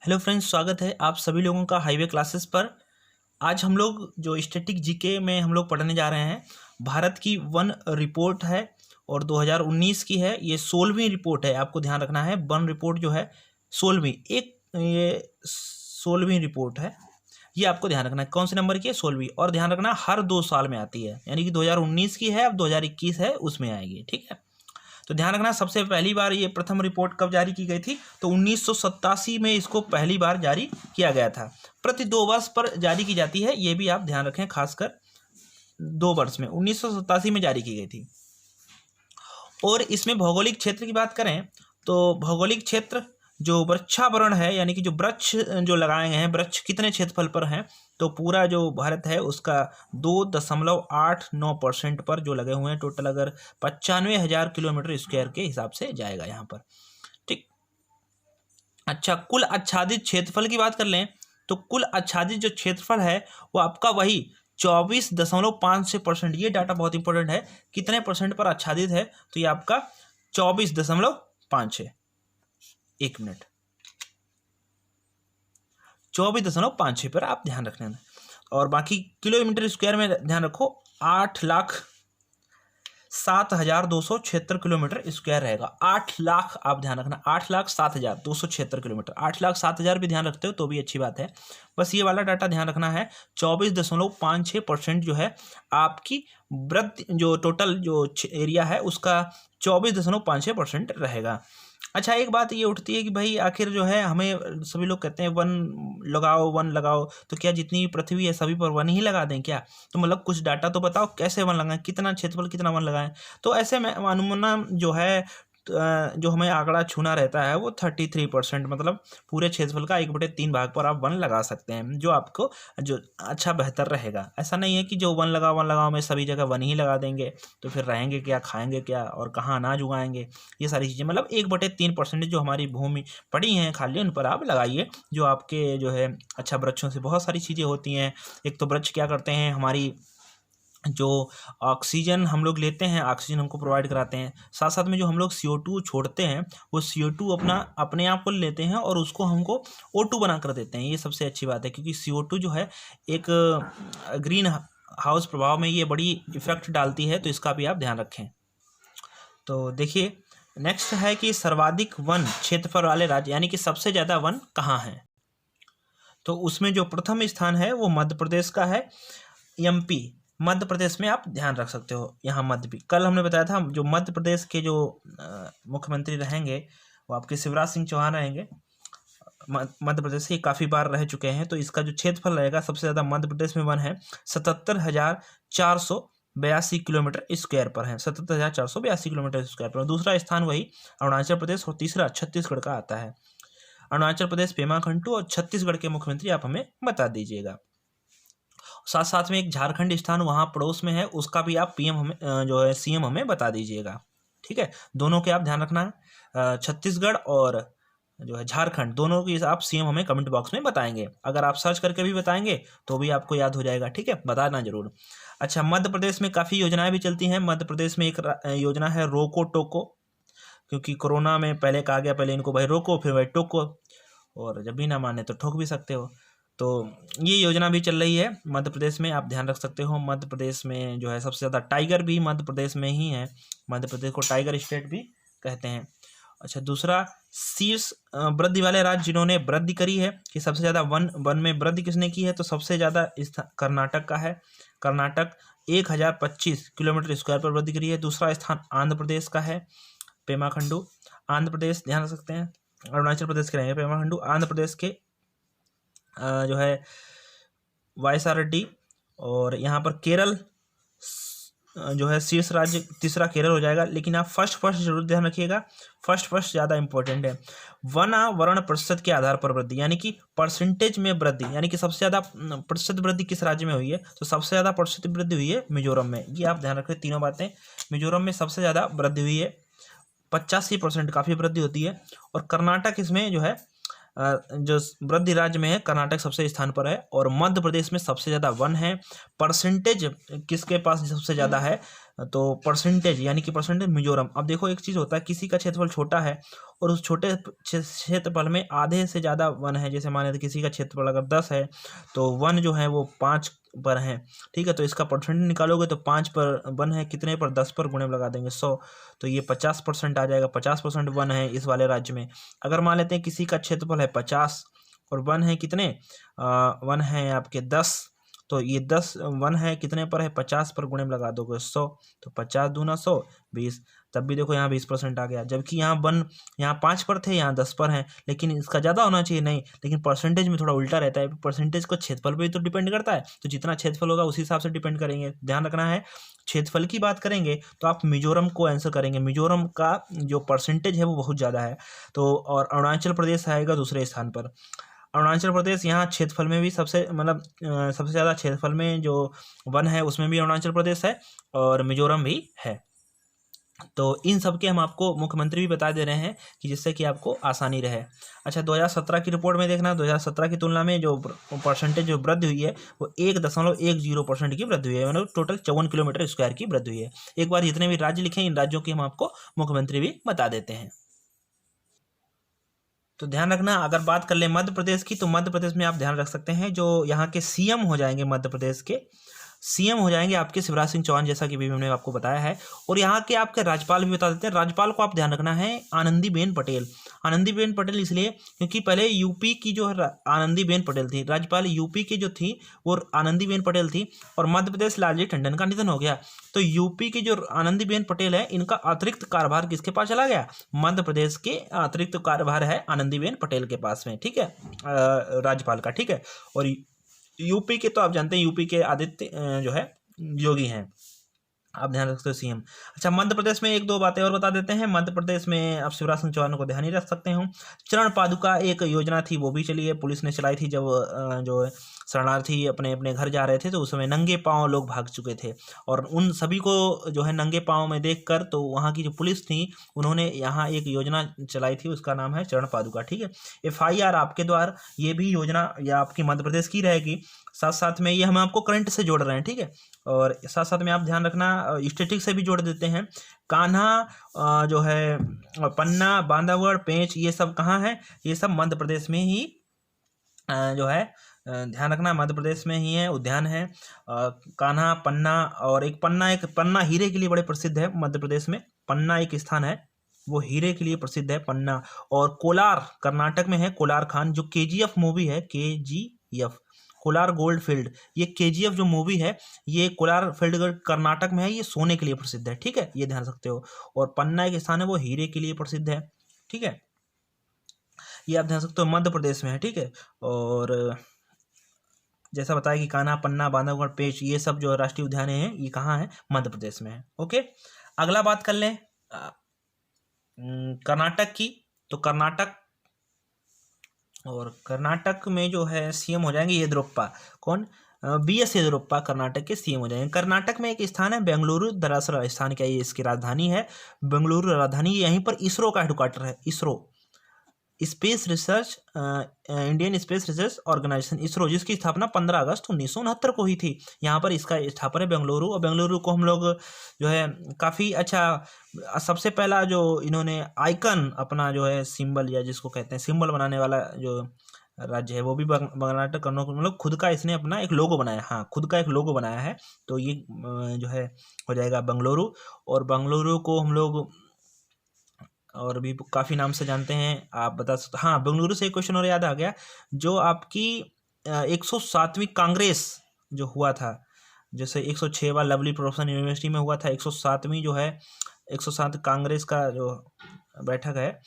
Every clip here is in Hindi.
हेलो फ्रेंड्स, स्वागत है आप सभी लोगों का हाईवे क्लासेस पर। आज हम लोग जो स्टैटिक जीके में हम लोग पढ़ने जा रहे हैं, भारत की वन रिपोर्ट है और 2019 की है। ये 16वीं रिपोर्ट है, आपको ध्यान रखना है। वन रिपोर्ट जो है 16वीं रिपोर्ट है, ये आपको ध्यान रखना है। कौन से नंबर की है? 16वीं। और ध्यान रखना हर 2 साल में आती है, यानी कि 2019 की है, अब 2021 है, उसमें आएगी। ठीक है, तो ध्यान रखना। सबसे पहली बार ये प्रथम रिपोर्ट कब जारी की गई थी? तो 1987 में इसको पहली बार जारी किया गया था। प्रति 2 वर्ष पर जारी की जाती है, ये भी आप ध्यान रखें, खासकर 2 वर्ष में। 1987 में जारी की गई थी। और इसमें भौगोलिक क्षेत्र की बात करें तो भौगोलिक क्षेत्र जो वृक्षावरण है, यानी कि जो वृक्ष जो लगाए गए हैं, वृक्ष कितने क्षेत्रफल पर हैं, तो पूरा जो भारत है उसका 2.89% पर जो लगे हुए हैं टोटल, अगर 95,000 किलोमीटर स्क्वायर के हिसाब से जाएगा यहाँ पर। ठीक। अच्छा, कुल आच्छादित क्षेत्रफल की बात कर लें तो कुल आच्छादित जो क्षेत्रफल है वो आपका वही 24.56%। ये डाटा बहुत इंपॉर्टेंट है, कितने परसेंट पर आच्छादित है, तो ये आपका 24.56। 1 मिनट, 24.56 पर आप ध्यान रखना है। और बाकी किलोमीटर स्क्वायर में ध्यान रखो, 8,07,276 किलोमीटर स्क्वायर रहेगा। 8 लाख आप ध्यान रखना, 8,07,276 किलोमीटर। 8,07,000 भी ध्यान रखते हो तो भी अच्छी बात है, बस ये वाला डाटा ध्यान रखना है। 24.56% जो है आपकी वृत्त, जो टोटल जो एरिया है उसका 24.56% रहेगा। अच्छा, एक बात ये उठती है कि भाई आखिर जो है, हमें सभी लोग कहते हैं वन लगाओ वन लगाओ, तो क्या जितनी पृथ्वी है सभी पर वन ही लगा दें क्या? तो मतलब कुछ डाटा तो बताओ, कैसे वन लगाएं, कितना क्षेत्रफल, कितना वन लगाएं। तो ऐसे में अनुमाना जो है, जो हमें आंकड़ा छूना रहता है वो 33%, मतलब पूरे क्षेत्रफल का 1/3 भाग पर आप वन लगा सकते हैं, जो आपको जो अच्छा बेहतर रहेगा। ऐसा नहीं है कि जो वन लगाओ में सभी जगह वन ही लगा देंगे, तो फिर रहेंगे क्या, खाएंगे क्या, और कहाँ अनाज उगाएंगे, ये सारी चीज़ें। मतलब 1/3% जो हमारी भूमि पड़ी हैं खाली, उन पर आप लगाइए, जो आपके जो है अच्छा। वृक्षों से बहुत सारी चीज़ें होती हैं। एक तो वृक्ष क्या करते हैं, हमारी जो ऑक्सीजन हम लोग लेते हैं, ऑक्सीजन हमको प्रोवाइड कराते हैं, साथ साथ में जो हम लोग CO2 छोड़ते हैं, वो CO2 अपने आप को लेते हैं और उसको हमको O2 बना कर देते हैं। ये सबसे अच्छी बात है, क्योंकि CO2 जो है एक ग्रीन हाउस प्रभाव में ये बड़ी इफेक्ट डालती है, तो इसका भी आप ध्यान रखें। तो देखिए, नेक्स्ट है कि सर्वाधिक वन क्षेत्रफल वाले राज्य, यानी कि सबसे ज़्यादा वन कहाँ हैं। तो उसमें जो प्रथम स्थान है वो मध्य प्रदेश का है। MP, मध्य प्रदेश में आप ध्यान रख सकते हो। यहाँ मध्य भी, कल हमने बताया था, जो मध्य प्रदेश के जो मुख्यमंत्री रहेंगे वो आपके शिवराज सिंह चौहान रहेंगे। मध्य प्रदेश से काफ़ी बार रह चुके हैं, तो इसका जो क्षेत्रफल रहेगा सबसे ज़्यादा मध्य प्रदेश में वन है, 77,482 किलोमीटर स्क्वायर पर है। 77,482 किलोमीटर स्क्वायर पर। दूसरा स्थान वही अरुणाचल प्रदेश, और तीसरा छत्तीसगढ़ का आता है। अरुणाचल प्रदेश पेमा खंडू, और छत्तीसगढ़ के मुख्यमंत्री आप हमें बता दीजिएगा। साथ साथ में एक झारखंड स्थान वहाँ पड़ोस में है, उसका भी आप PM हमें जो है CM हमें बता दीजिएगा। ठीक है, दोनों के आप ध्यान रखना है, छत्तीसगढ़ और जो है झारखंड, दोनों की आप CM हमें कमेंट बॉक्स में बताएंगे। अगर आप सर्च करके भी बताएंगे तो भी आपको याद हो जाएगा। ठीक है, बताना जरूर। अच्छा, मध्य प्रदेश में काफ़ी योजनाएं भी चलती हैं। मध्य प्रदेश में एक योजना है रोको टोको, क्योंकि कोरोना में पहले कहा गया, पहले इनको भाई रोको, फिर भाई टोको, और जब भी ना माने तो ठोक भी सकते हो। तो ये योजना भी चल रही है मध्य प्रदेश में, आप ध्यान रख सकते हो। मध्य प्रदेश में जो है सबसे ज़्यादा टाइगर भी मध्य प्रदेश में ही है। मध्य प्रदेश को टाइगर स्टेट भी कहते हैं। अच्छा, दूसरा शीर्ष वृद्धि वाले राज्य जिन्होंने वृद्धि करी है, कि सबसे ज़्यादा वन में वृद्धि किसने की है, तो सबसे ज़्यादा कर्नाटक का है। कर्नाटक 1,025 किलोमीटर स्क्वायर पर वृद्धि करी है। दूसरा स्थान आंध्र प्रदेश का है, पेमा खंडू। आंध्र प्रदेश ध्यान रख सकते हैं, अरुणाचल प्रदेश के रहेंगे पेमा खंडू। आंध्र प्रदेश के जो है YSRD, और यहाँ पर केरल जो है शीर्ष राज्य, तीसरा केरल हो जाएगा। लेकिन आप फर्स्ट जरूर ध्यान रखिएगा, फर्स्ट ज़्यादा इंपॉर्टेंट है। वनावरण प्रतिशत के आधार पर वृद्धि, यानी कि परसेंटेज में वृद्धि, यानी कि सबसे ज़्यादा प्रतिशत वृद्धि किस राज्य में हुई है, तो सबसे ज़्यादा प्रतिशत वृद्धि हुई है मिजोरम में। ये आप ध्यान रखें, तीनों बातें। मिजोरम में सबसे ज़्यादा वृद्धि हुई है, 85%, काफ़ी वृद्धि होती है। और कर्नाटक इसमें जो है जो वृद्धि राज्य में है कर्नाटक सबसे स्थान पर है, और मध्य प्रदेश में सबसे ज़्यादा वन है। परसेंटेज किसके पास सबसे ज़्यादा है, तो परसेंटेज यानी कि परसेंटेज मिजोरम। अब देखो एक चीज़ होता है, किसी का क्षेत्रफल छोटा है और उस छोटे क्षेत्रफल में आधे से ज़्यादा वन है, जैसे मान लेते किसी का क्षेत्रफल अगर 10 है तो वन जो है वो 5 पर है, ठीक है। तो इसका परसेंटेज निकालोगे तो 5 पर वन है, कितने पर, 10 पर गुणे में लगा देंगे 100, तो ये 50% आ जाएगा। 50% वन है इस वाले राज्य में। अगर मान लेते हैं किसी का क्षेत्रफल है 50 और वन है कितने, वन है आपके 10, तो ये 10 वन है कितने पर है, 50 पर गुणे में लगा दोगे 100, तो 50 दूना 100 20, तब भी देखो यहाँ 20% आ गया। जबकि यहाँ वन यहाँ 5 पर थे, यहाँ 10 पर हैं, लेकिन इसका ज़्यादा होना चाहिए नहीं, लेकिन परसेंटेज में थोड़ा उल्टा रहता है। परसेंटेज को क्षेत्रफल पे भी तो डिपेंड करता है, तो जितना क्षेत्रफल होगा उसी हिसाब से डिपेंड करेंगे। ध्यान रखना है, क्षेत्रफल की बात करेंगे तो आप मिजोरम को आंसर करेंगे। मिजोरम का जो परसेंटेज है वो बहुत ज़्यादा है। तो और अरुणाचल प्रदेश आएगा दूसरे स्थान पर। अरुणाचल प्रदेश यहाँ क्षेत्रफल में भी सबसे मतलब सबसे ज़्यादा क्षेत्रफल में जो वन है उसमें भी अरुणाचल प्रदेश है, और मिजोरम भी है। तो इन सब के हम आपको मुख्यमंत्री भी बता दे रहे हैं कि जिससे कि आपको आसानी रहे। अच्छा, 2017 की रिपोर्ट में देखना, 2017 की तुलना में जो परसेंटेज जो वृद्धि हुई है वो 1.10% की वृद्धि हुई है, मतलब टोटल 54 किलोमीटर स्क्वायर की वृद्धि हुई है। एक बार जितने भी राज्य लिखे इन राज्यों की हम आपको मुख्यमंत्री भी बता देते हैं। तो ध्यान रखना, अगर बात कर ले मध्य प्रदेश की, तो मध्य प्रदेश में आप ध्यान रख सकते हैं जो यहाँ के सीएम हो जाएंगे, मध्य प्रदेश के सीएम हो जाएंगे आपके शिवराज सिंह चौहान, जैसा कि भी हमने आपको बताया है। और यहाँ के आपके राज्यपाल भी बता देते हैं। राज्यपाल को आप ध्यान रखना है आनंदीबेन पटेल। आनंदीबेन पटेल इसलिए क्योंकि पहले यूपी की जो आनंदीबेन पटेल थी राज्यपाल, यूपी की जो थी वो आनंदीबेन पटेल थी, और मध्य प्रदेश लालजी टंडन का निधन हो गया। तो यूपी की जो आनंदीबेन पटेल है इनका अतिरिक्त कार्यभार किसके पास चला गया, मध्य प्रदेश के अतिरिक्त कार्यभार है आनंदीबेन पटेल के पास में, ठीक है, राज्यपाल का, ठीक है। और यूपी के तो आप जानते हैं यूपी के आदित्य जो है योगी हैं, आप ध्यान रख सकते हो सीएम। अच्छा, मध्य प्रदेश में एक दो बातें और बता देते हैं। मध्य प्रदेश में आप शिवराज सिंह चौहान को ध्यान ही रख सकते हो। चरण पादुका एक योजना थी, वो भी चली है, पुलिस ने चलाई थी। जब जो शरणार्थी अपने अपने घर जा रहे थे तो उस समय नंगे पांव लोग भाग चुके थे, और उन सभी को जो है नंगे पांव में देखकर तो वहाँ की जो पुलिस थी उन्होंने यहाँ एक योजना चलाई थी, उसका नाम है चरण पादुका, ठीक है। FIR आपके द्वारा ये भी योजना या आपकी मध्य प्रदेश की रहेगी। साथ साथ में ये हम आपको करंट से जोड़ रहे हैं, ठीक है। और साथ साथ में आप ध्यान रखना स्टैटिक से भी जोड़ देते हैं। कान्हा जो है, पन्ना, बांधावड़, पेंच, ये सब कहाँ है, ये सब मध्य प्रदेश में ही जो है ध्यान रखना, मध्य प्रदेश में ही है, उद्यान है। कान्हा, पन्ना, और एक पन्ना हीरे के लिए बड़े प्रसिद्ध है मध्य प्रदेश में। पन्ना एक स्थान है वो हीरे के लिए प्रसिद्ध है, पन्ना। और कोलार कर्नाटक में है, कोलार खान, जो KGF मूवी है, KGF कोलार गोल्ड फील्ड, ये KGF जो मूवी है ये कोलार फील्ड कर्नाटक में है, ये सोने के लिए प्रसिद्ध है, ठीक है, ये ध्यान सकते हो। और पन्ना एक स्थान है वो हीरे के लिए प्रसिद्ध है, ठीक है, ये आप ध्यान सकते हो, मध्य प्रदेश में है, ठीक है। और जैसा बताया कि कान्हा, पन्ना, बांधवगढ़, पेंच, ये सब जो राष्ट्रीय उद्यान हैं ये कहाँ है, मध्य प्रदेश में है। ओके, अगला बात कर लें कर्नाटक की। तो कर्नाटक में जो है सीएम हो जाएंगे येदियुरप्पा। कौन, BS येदियुरप्पा कर्नाटक के सीएम हो जाएंगे। कर्नाटक में एक स्थान है बेंगलुरु, दरअसल राजस्थान का ये इसकी राजधानी है बेंगलुरु राजधानी। यहीं पर इसरो का हेडक्वार्टर है, ISRO space research Indian space research organisation, ISRO, जिसकी स्थापना 15 अगस्त 1969 को हुई थी। यहाँ पर इसका स्थापना है बेंगलुरु। और बेंगलुरु को हम लोग जो है काफ़ी अच्छा, सबसे पहला जो इन्होंने आइकन अपना जो है सिंबल, या जिसको कहते हैं सिंबल बनाने वाला जो राज्य है वो भी कर्नाटक, मतलब खुद का इसने अपना एक लोगो बनाया, हाँ खुद का एक लोगो बनाया है। तो ये जो है हो जाएगा बेंगलुरु। और बेंगलुरु को हम लोग और भी काफ़ी नाम से जानते हैं, आप बता सकते। हाँ, बेंगलुरु से एक क्वेश्चन और याद आ गया, जो आपकी 107वीं कांग्रेस जो हुआ था, जैसे 106वां लवली प्रोफेशनल यूनिवर्सिटी में हुआ था, 107वीं जो है 107 कांग्रेस का जो बैठक है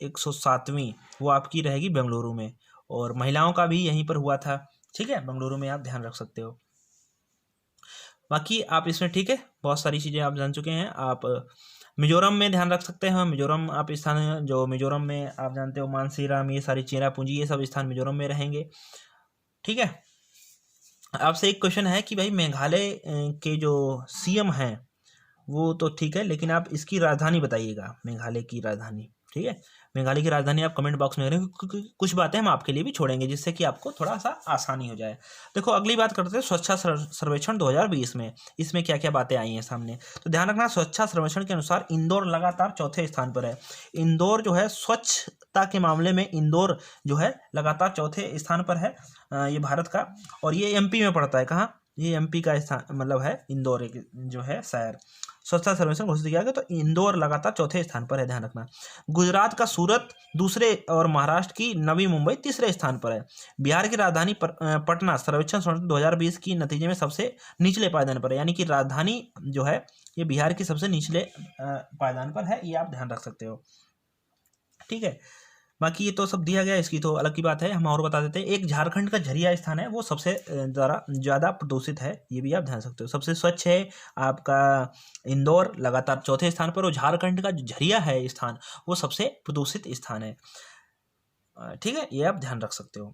107वीं, वो आपकी रहेगी बेंगलुरु में। और महिलाओं का भी यहीं पर हुआ था, ठीक है, बेंगलुरु में, आप ध्यान रख सकते हो। बाकी आप इसमें, ठीक है, बहुत सारी चीज़ें आप जान चुके हैं। आप मिजोरम में ध्यान रख सकते हैं, मिजोरम आप स्थान, जो मिजोरम में आप जानते हो मानसीराम, ये सारी चेरापूंजी, ये सब स्थान मिजोरम में रहेंगे, ठीक है। आपसे एक क्वेश्चन है कि भाई मेघालय के जो सीएम हैं वो तो ठीक है, लेकिन आप इसकी राजधानी बताइएगा, मेघालय की राजधानी, ठीक है। मेघालय की राजधानी आप कमेंट बॉक्स में करें, कुछ बातें हम आपके लिए भी छोड़ेंगे जिससे कि आपको थोड़ा सा आसानी हो जाए। देखो अगली बात करते हैं स्वच्छता सर्वेक्षण 2020 में, इसमें क्या क्या बातें आई हैं सामने। तो ध्यान रखना, स्वच्छता सर्वेक्षण के अनुसार इंदौर लगातार चौथे स्थान पर है। इंदौर जो है स्वच्छता के मामले में इंदौर जो है लगातार चौथे स्थान पर है, ये भारत का, और ये एमपी में पड़ता है। कहाँ? ये एमपी का स्थान मतलब है इंदौर एक जो है शहर। स्वच्छता सर्वेक्षण घोषित किया गया तो इंदौर लगातार चौथे स्थान पर है, ध्यान रखना। गुजरात का सूरत दूसरे और महाराष्ट्र की नवी मुंबई तीसरे स्थान पर है। बिहार की राजधानी पटना सर्वेक्षण 2020 की नतीजे में सबसे निचले पायदान पर है, यानी कि राजधानी जो है ये बिहार की सबसे निचले पायदान पर है, ये आप ध्यान रख सकते हो। ठीक है, बाकी ये तो सब दिया गया, इसकी तो अलग की बात है। हम और बता देते हैं, एक झारखंड का झरिया स्थान है वो सबसे ज़्यादा प्रदूषित है, ये भी आप ध्यान सकते हो। सबसे स्वच्छ है आपका इंदौर लगातार चौथे स्थान पर, और झारखंड का जो झरिया है स्थान वो सबसे प्रदूषित स्थान है। ठीक है, ये आप ध्यान रख सकते हो।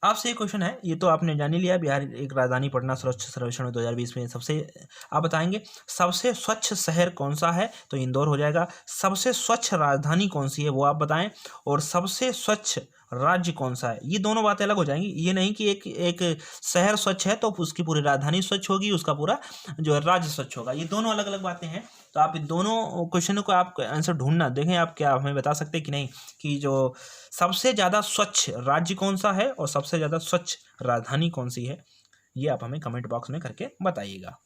आपसे एक क्वेश्चन है, ये तो आपने जान ही लिया, बिहार एक राजधानी पटना स्वच्छ सर्वेक्षण 2020 में सबसे, आप बताएंगे सबसे स्वच्छ शहर कौन सा है, तो इंदौर हो जाएगा। सबसे स्वच्छ राजधानी कौन सी है वो आप बताएं, और सबसे स्वच्छ राज्य कौन सा है। ये दोनों बातें अलग हो जाएंगी, ये नहीं कि एक शहर स्वच्छ है तो उसकी पूरी राजधानी स्वच्छ होगी, उसका पूरा जो है राज्य स्वच्छ होगा, ये दोनों अलग अलग बातें हैं। तो आप इन दोनों क्वेश्चनों को आप आंसर ढूंढना, देखें आप क्या हमें बता सकते हैं कि नहीं कि जो सबसे ज़्यादा स्वच्छ राज्य कौन सा है और सबसे ज़्यादा स्वच्छ राजधानी कौन सी है, ये आप हमें कमेंट बॉक्स में करके बताइएगा।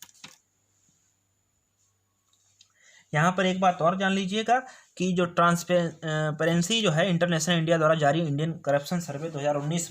यहाँ पर एक बात और जान लीजिएगा कि जो ट्रांसपेरेंसी जो है इंटरनेशनल इंडिया द्वारा जारी इंडियन करप्शन सर्वे 2019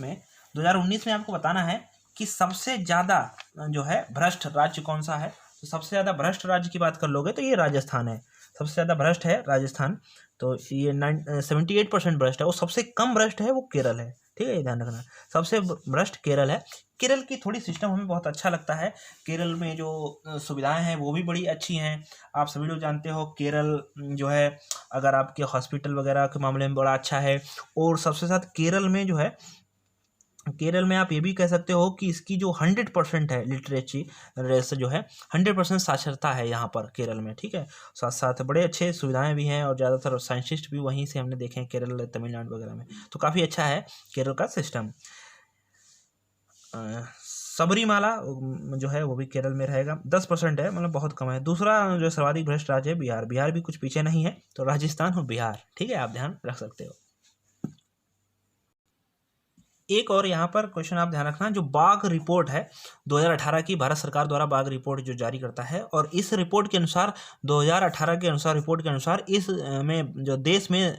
में आपको बताना है कि सबसे ज़्यादा जो है भ्रष्ट राज्य कौन सा है। तो सबसे ज़्यादा भ्रष्ट राज्य की बात कर लोगे तो ये राजस्थान है, सबसे ज़्यादा भ्रष्ट है राजस्थान, तो ये 78% भ्रष्ट है। और सबसे कम भ्रष्ट है वो केरल है। ठीक है, ये ध्यान रखना, सबसे भ्रष्ट केरल है। केरल की थोड़ी सिस्टम हमें बहुत अच्छा लगता है, केरल में जो सुविधाएं हैं वो भी बड़ी अच्छी हैं। आप सभी लोग जानते हो केरल जो है अगर आपके हॉस्पिटल वगैरह के मामले में बड़ा अच्छा है, और सबसे साथ केरल में जो है, केरल में आप ये भी कह सकते हो कि इसकी जो 100% है लिटरेसी रेस जो है 100% साक्षरता है यहाँ पर केरल में। ठीक है, साथ साथ बड़े अच्छे सुविधाएं भी हैं, और ज़्यादातर साइंटिस्ट भी वहीं से हमने देखे हैं केरल तमिलनाडु वगैरह में, तो काफ़ी अच्छा है केरल का सिस्टम। सबरीमाला जो है वो भी केरल में रहेगा, 10% है, मतलब बहुत कम है। दूसरा जो सर्वाधिक भ्रष्ट राज्य है बिहार, बिहार भी कुछ पीछे नहीं है, तो राजस्थान और बिहार। ठीक है, आप ध्यान रख सकते हो। एक और यहाँ पर क्वेश्चन आप ध्यान रखना, जो बाघ रिपोर्ट है 2018 की, भारत सरकार द्वारा बाघ रिपोर्ट जो जारी करता है, और इस रिपोर्ट के अनुसार 2018 के अनुसार रिपोर्ट के अनुसार इस में जो देश में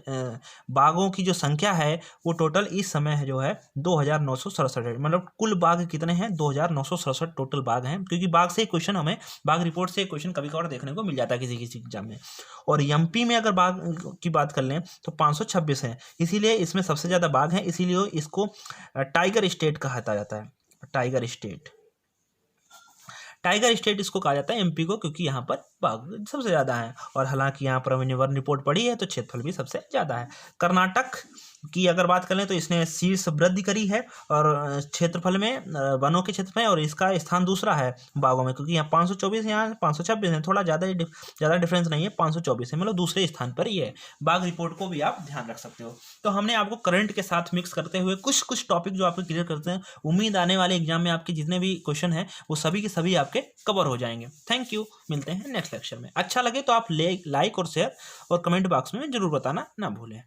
बाघों की जो संख्या है वो टोटल इस समय है जो है 2967 है। मतलब कुल बाघ कितने हैं? 2967 टोटल बाघ हैं, क्योंकि बाघ से क्वेश्चन हमें, बाघ रिपोर्ट से क्वेश्चन कभी कभार देखने को मिल जाता है किसी किसी एग्जाम में। और एमपी में अगर बाघ की बात कर लें तो 526 हैं, इसीलिए इसमें सबसे ज़्यादा बाघ हैं, इसीलिए इसको टाइगर स्टेट कहा जाता है। टाइगर स्टेट, टाइगर स्टेट इसको कहा जाता है एमपी को, क्योंकि यहाँ पर बाघ सबसे ज़्यादा है। और हालांकि यहाँ पर हमने वन रिपोर्ट पढ़ी है तो क्षेत्रफल भी सबसे ज़्यादा है। कर्नाटक की अगर बात करें तो इसने शीर्ष वृद्धि करी है और क्षेत्रफल में, वनों के क्षेत्रफल में, और इसका स्थान दूसरा है बाघों में, क्योंकि यहाँ 524 यहाँ 526 है, थोड़ा ज़्यादा डिफरेंस नहीं है, 524 है, मतलब दूसरे स्थान पर ही है। बाघ रिपोर्ट को भी आप ध्यान रख सकते हो। तो हमने आपको करंट के साथ मिक्स करते हुए कुछ टॉपिक जो आपको क्लियर करते हैं, उम्मीद आने वाले एग्जाम में आपके जितने भी क्वेश्चन हैं वो सभी के सभी आपके कवर हो जाएंगे। थैंक यू, मिलते हैं नेक्स्ट लेक्चर में। अच्छा लगे तो आप लाइक और शेयर और कमेंट बॉक्स में जरूर बताना ना भूलें।